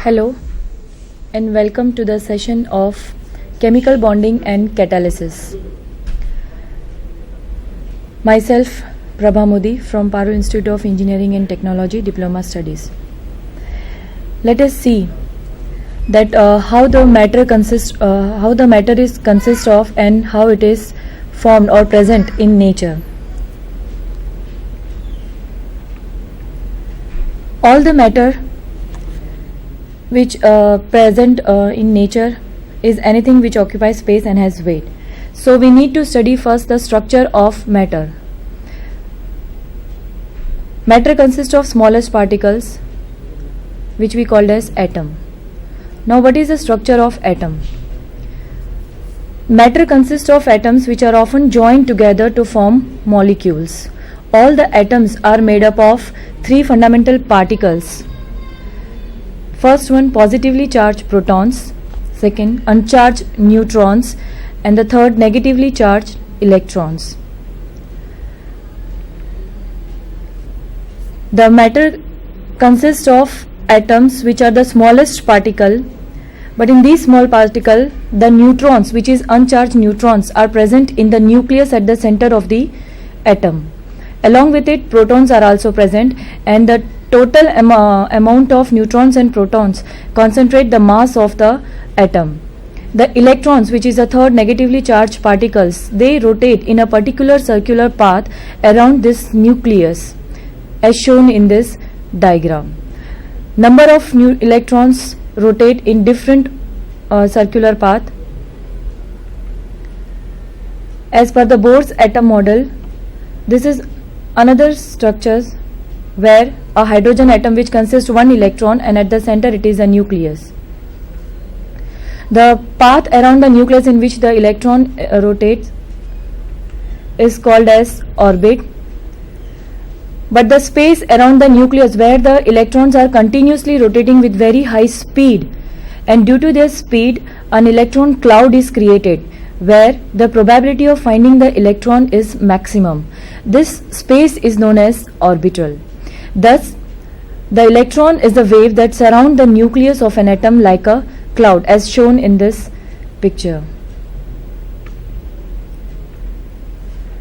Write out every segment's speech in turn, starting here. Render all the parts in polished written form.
Hello and welcome to the session of chemical bonding and catalysis. Myself Prabha Modi from Paro Institute of Engineering and Technology Diploma Studies. Let us see that how the matter consists of and how it is formed or present in nature. All the matter which present in nature is anything which occupies space and has weight. So we need to study first the structure of matter. Matter consists of smallest particles which we called as atom. Now what is the structure of atom? Matter consists of atoms which are often joined together to form molecules. All the atoms are made up of three fundamental particles. First one, positively charged protons, second, uncharged neutrons, and the third, negatively charged electrons. The matter consists of atoms which are the smallest particle, but in these small particle, the neutrons, which is uncharged neutrons, are present in the nucleus at the center of the atom. Along with it, protons are also present, and the total amount of neutrons and protons concentrate the mass of the atom. The electrons, which is the third negatively charged particles, they rotate in a particular circular path around this nucleus as shown in this diagram. Number of electrons rotate in different circular path. As per the Bohr's atom model, this is another structures where a hydrogen atom which consists one electron, and at the center it is a nucleus. The path around the nucleus in which the electron rotates is called as orbit, but the space around the nucleus where the electrons are continuously rotating with very high speed, and due to their speed an electron cloud is created where the probability of finding the electron is maximum. This space is known as orbital. Thus, the electron is the wave that surrounds the nucleus of an atom like a cloud, as shown in this picture.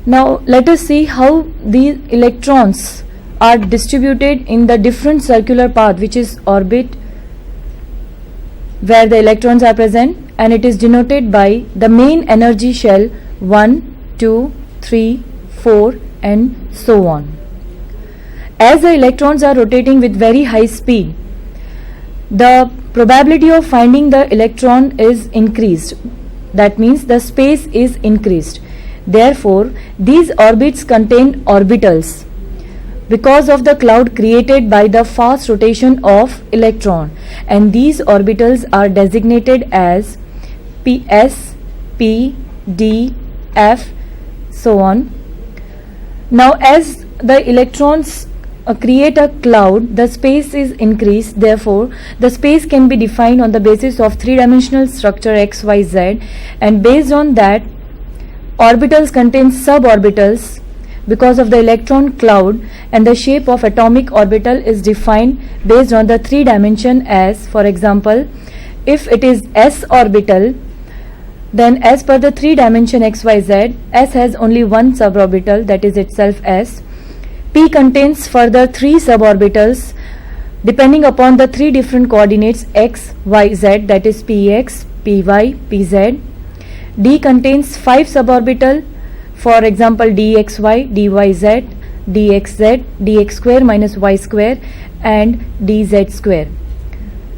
Now, let us see how these electrons are distributed in the different circular path, which is orbit, where the electrons are present, and it is denoted by the main energy shell 1, 2, 3, 4 and so on. As the electrons are rotating with very high speed, the probability of finding the electron is increased. That means the space is increased. Therefore, these orbits contain orbitals because of the cloud created by the fast rotation of electron, and these orbitals are designated as PS, P, D, F, so on. Now, as the electrons create a cloud, the space is increased. Therefore, the space can be defined on the basis of three-dimensional structure X, Y, Z, and based on that, orbitals contain suborbitals because of the electron cloud, and the shape of atomic orbital is defined based on the three dimension as, for example, if it is S orbital, then as per the three dimension X, Y, Z, S has only one suborbital, that is itself S. P contains further three suborbitals depending upon the three different coordinates X, Y, Z, that is Px, Py, Pz. D contains 5 suborbital, for example dxy, dyz, dxz, dx square minus y square and dz square,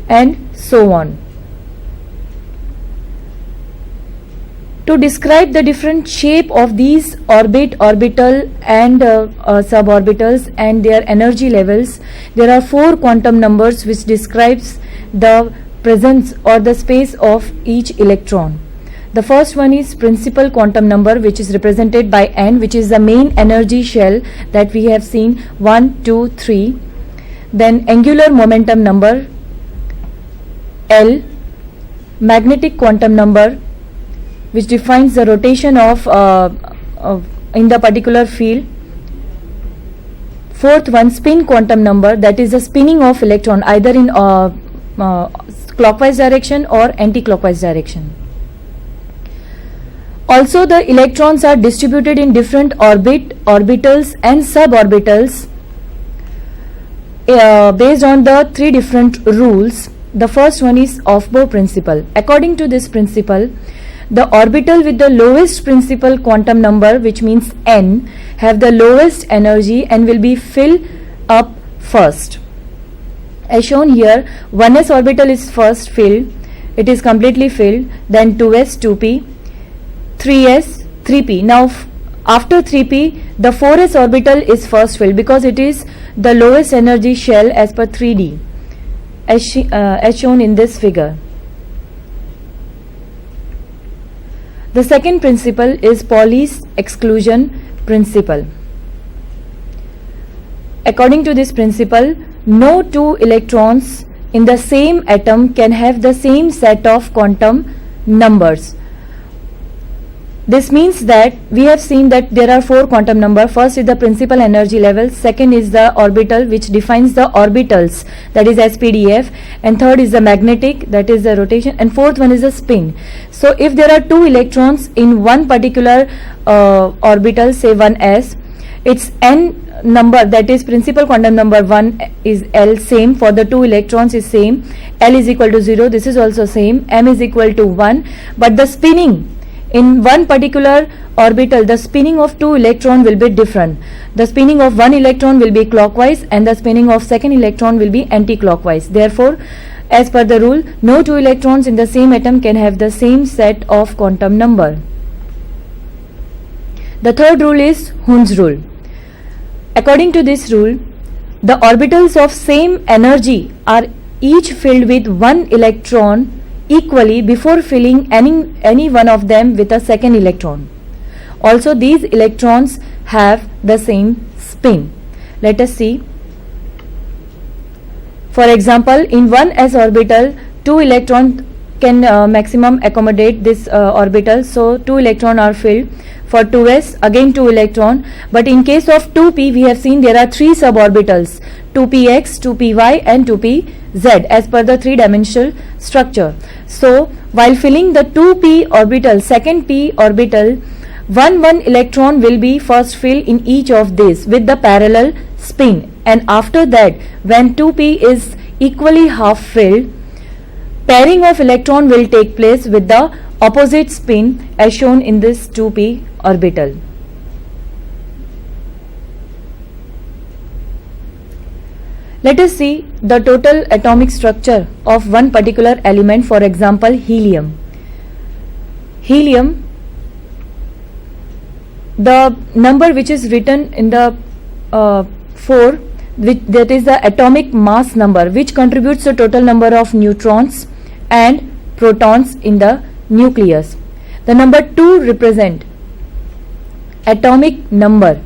and so on. To describe the different shape of these orbital and suborbitals and their energy levels, there are 4 quantum numbers which describes the presence or the space of each electron. The first one is principal quantum number, which is represented by n, which is the main energy shell that we have seen 1, 2, 3. Then angular momentum number L, magnetic quantum number, which defines the rotation of in the particular field. Fourth one, spin quantum number, that is the spinning of electron either in clockwise direction or anti-clockwise direction. Also, the electrons are distributed in different orbitals and suborbitals based on the three different rules. The first one is Aufbau principle. According to this principle, the orbital with the lowest principal quantum number, which means n, have the lowest energy and will be filled up first. As shown here, 1s orbital is first filled, it is completely filled, then 2s, 2p, 3s, 3p. Now after 3p, the 4s orbital is first filled because it is the lowest energy shell as per 3D, as shown in this figure. The second principle is Pauli's exclusion principle. According to this principle, no two electrons in the same atom can have the same set of quantum numbers. This means that we have seen that there are four quantum numbers. First is the principal energy level, second is the orbital which defines the orbitals, that is SPDF, and third is the magnetic, that is the rotation, and fourth one is the spin. So if there are two electrons in one particular orbital, say 1s, its n number, that is principal quantum number 1 is L, same for the two electrons is same, L is equal to 0, this is also same, M is equal to 1, but the spinning in one particular orbital, the spinning of two electron will be different. The spinning of one electron will be clockwise and the spinning of second electron will be anti-clockwise. Therefore, as per the rule, no two electrons in the same atom can have the same set of quantum number. The third rule is Hund's rule. According to this rule, the orbitals of same energy are each filled with one electron equally before filling any one of them with a second electron. Also, these electrons have the same spin. Let us see. For example, in one s orbital, two electrons can maximum accommodate this orbital, so two electrons are filled. For 2s, again 2 electron, but in case of 2p, we have seen there are three suborbitals, 2px, 2py and 2pz as per the three-dimensional structure. So while filling the 2p orbital, second p orbital, one electron will be first filled in each of these with the parallel spin, and after that, when 2p is equally half filled, pairing of electron will take place with the opposite spin as shown in this 2p orbital. Let us see the total atomic structure of one particular element, for example helium. Helium, the number which is written in the 4, that is the atomic mass number, which contributes the total number of neutrons and protons in the nucleus. The number 2 represent atomic number,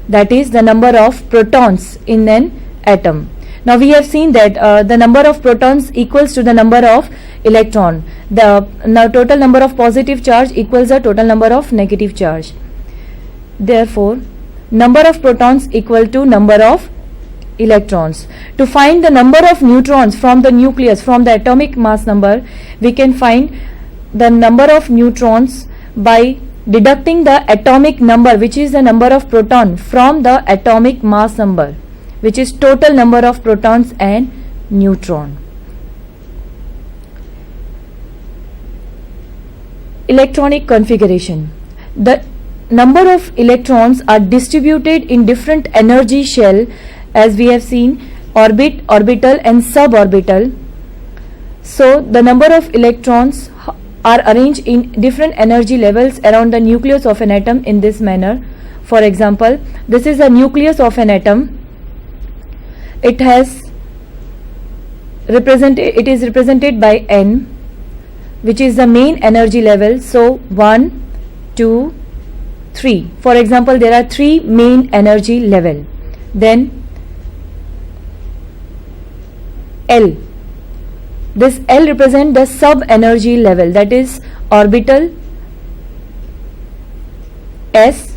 that is the number of protons in an atom. Now we have seen that the number of protons equals to the number of electron. The total number of positive charge equals the total number of negative charge. Therefore, number of protons equal to number of electrons. To find the number of neutrons from the nucleus, from the atomic mass number, we can find the number of neutrons by deducting the atomic number, which is the number of proton, from the atomic mass number, which is total number of protons and neutron. Electronic configuration. The number of electrons are distributed in different energy shell, as we have seen, orbit, orbital and suborbital. So the number of electrons are arranged in different energy levels around the nucleus of an atom in this manner. For example, this is the nucleus of an atom. It is represented by N, which is the main energy level. So 1, 2, 3. For example, there are 3 main energy level. Then L. This L represents the sub energy level, that is orbital, S,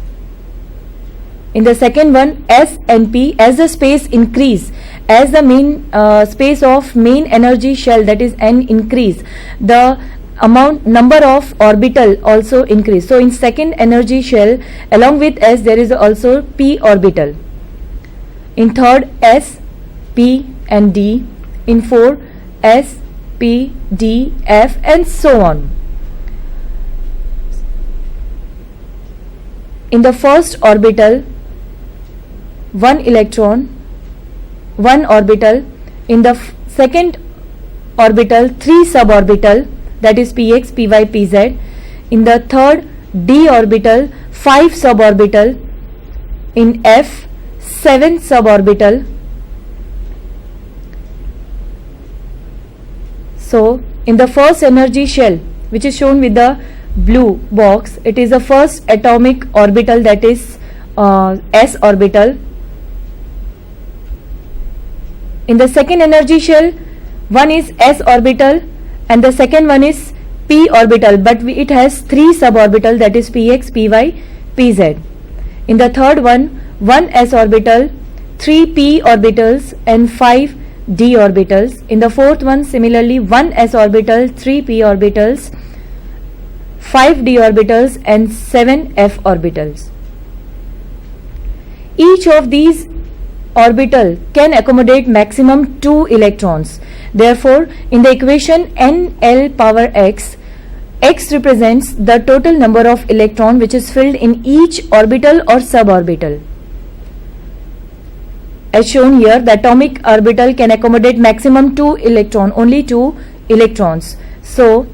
In the second one, S and P, as the space increase, as the main space of main energy shell, that is N, increase, the number of orbital also increase. So in second energy shell, along with S, there is also P orbital. In third, S, P and D. In four, S, P, D, F, and so on. In the first orbital, one electron, one orbital. In the second orbital, three suborbital, that is px, py, pz. In the third d orbital, 5 suborbital. In f, 7 suborbital. So in the first energy shell, which is shown with the blue box, it is the first atomic orbital, that is s orbital. In the second energy shell, one is s orbital and the second one is p orbital, but it has 3 suborbital, that is px, py, pz. In the third one, 1 s orbital, 3 p orbitals and 5 d orbitals. In the fourth one, similarly, 1 s orbital, 3 p orbitals, 5 d orbitals and 7 f orbitals. Each of these orbital can accommodate maximum 2 electrons. Therefore, in the equation NL power x, x represents the total number of electron which is filled in each orbital or suborbital. As shown here, the atomic orbital can accommodate maximum 2 electron, only 2 electrons. So,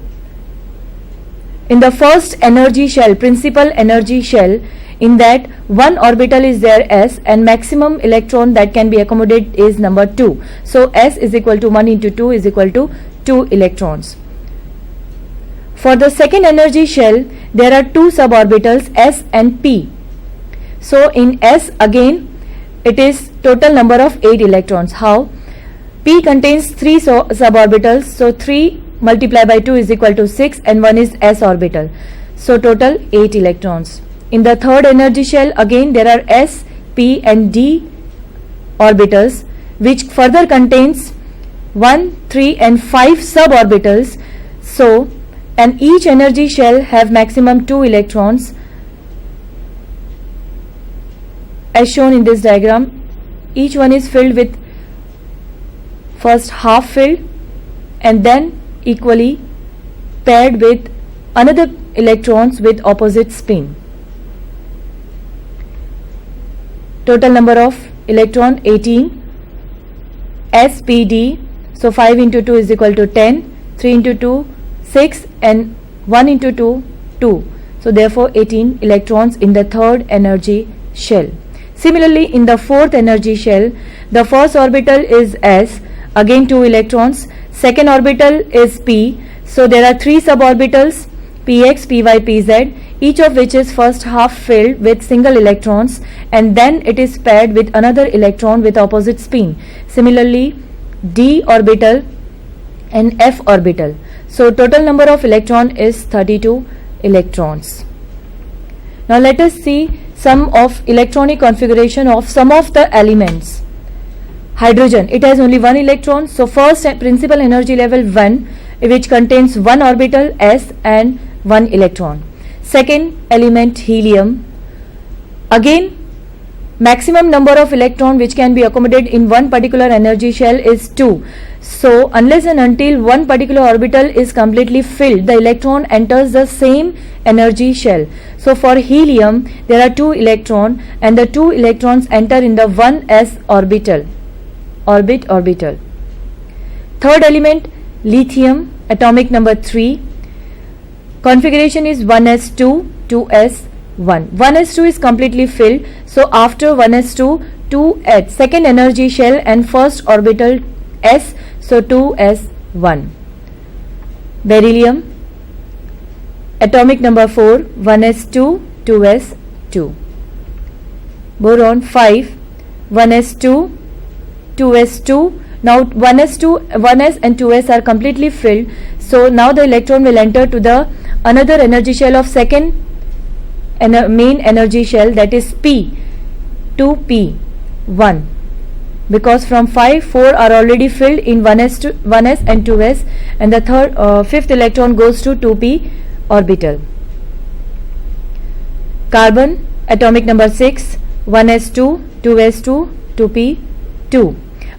in the first energy shell, principal energy shell, in that one orbital is there s, and maximum electron that can be accommodated is number 2. So s is equal to 1 into 2 is equal to 2 electrons. For the second energy shell, there are 2 suborbitals s and p. So in s again, it is total number of 8 electrons. How? P contains 3 suborbitals, so 3 multiplied by 2 is equal to 6, and 1 is s orbital. So total 8 electrons. In the third energy shell, again there are s, p and d orbitals, which further contains 1, 3 and 5 suborbitals. So, and each energy shell have maximum 2 electrons. As shown in this diagram, each one is filled with first half filled and then equally paired with another electrons with opposite spin. Total number of electron 18. SPD, so 5 into 2 is equal to 10, 3 into 2 6 and 1 into 2 2. So therefore 18 electrons in the third energy shell. Similarly, in the fourth energy shell, the first orbital is s, again 2 electrons. Second orbital is p, so there are 3 suborbitals px, py, pz, each of which is first half filled with single electrons, and then it is paired with another electron with opposite spin. Similarly, d orbital and f orbital. So total number of electron is 32 electrons. Now let us see some of electronic configuration of some of the elements. Hydrogen, it has only 1 electron, so first principal energy level 1, which contains 1 orbital s and 1 electron. Second element, helium, again maximum number of electron which can be accommodated in one particular energy shell is 2. So unless and until one particular orbital is completely filled, the electron enters the same energy shell. So for helium, there are 2 electrons and the 2 electrons enter in the 1s orbital. Third element, lithium, atomic number 3. Configuration is 1s2, 2s1. 1s2 is completely filled, so after 1s2, 2s, second energy shell and first orbital s, so 2s1. Beryllium, atomic number 4, 1s2, 2s2. Boron 5, 1s2, 2s2. Now 1s and 2s are completely filled, so now the electron will enter to the another energy shell of second main energy shell, that is p. 2p 1, because from 5 4 are already filled in 1s and 2s, and the fifth electron goes to 2p orbital. Carbon, atomic number 6, 1s2, 2s2, 2p2.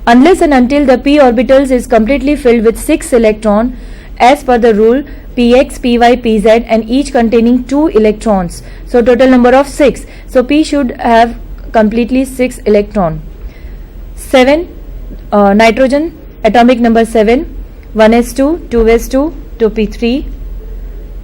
Unless and until the p orbitals is completely filled with 6 electron, as per the rule px, py, pz, and each containing 2 electrons, so total number of 6, so p should have completely 6 electron. 7, nitrogen, atomic number 7, 1s2, 2s2, 2p3.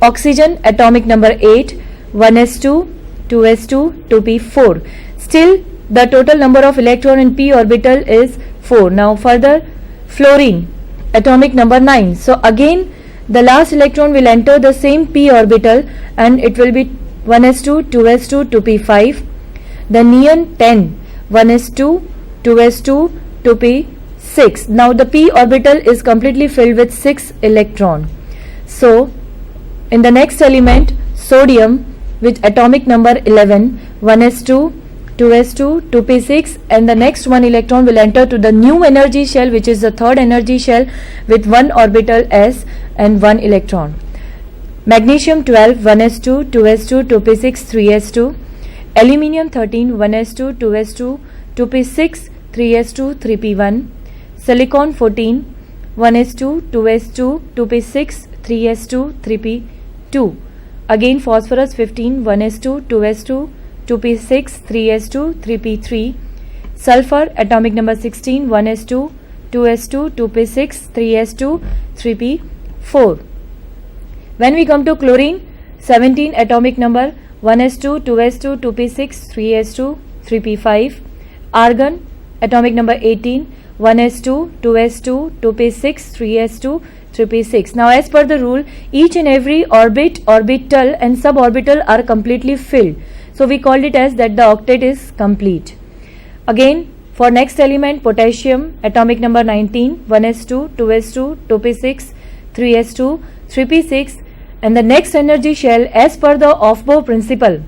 Oxygen, atomic number 8, 1s2, 2s2, 2p4. Still the total number of electron in p orbital is 4. Now further, fluorine, atomic number 9. So again the last electron will enter the same p orbital and it will be 1s2, 2s2, 2p5. The neon 10, 1s2, 2s2, 2p6. Now the p orbital is completely filled with 6 electron. So in the next element, sodium, with atomic number 11, 1s2, 2s2, 2p6, and the next one electron will enter to the new energy shell, which is the third energy shell, with 1 orbital s and 1 electron. Magnesium 12, 1s2, 2s2, 2p6, 3s2. Aluminium 13, 1s2, 2s2, 2p6, 3s2, 3p1. Silicon 14, 1s2, 2s2, 2p6, 3s2, 3p2. Again phosphorus 15, 1s2, 2s2, 2p6, 3s2, 3p3. Sulfur, atomic number 16, 1s2, 2s2, 2p6, 3s2, 3p4. When we come to chlorine, 17, atomic number, 1s2, 2s2, 2p6, 3s2, 3p5. Argon, atomic number 18, 1s2, 2s2, 2p6, 3s2, 3p6. Now as per the rule, each and every orbit, orbital and suborbital are completely filled. So we called it as that the octet is complete. Again for next element, potassium, atomic number 19, 1s2, 2s2, 2p6, 3s2, 3p6, and the next energy shell as per the Aufbau principle.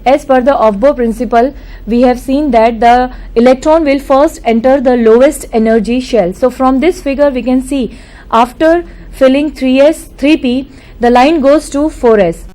As per the Aufbau principle, we have seen that the electron will first enter the lowest energy shell. So from this figure we can see after filling 3s, 3p, the line goes to 4s.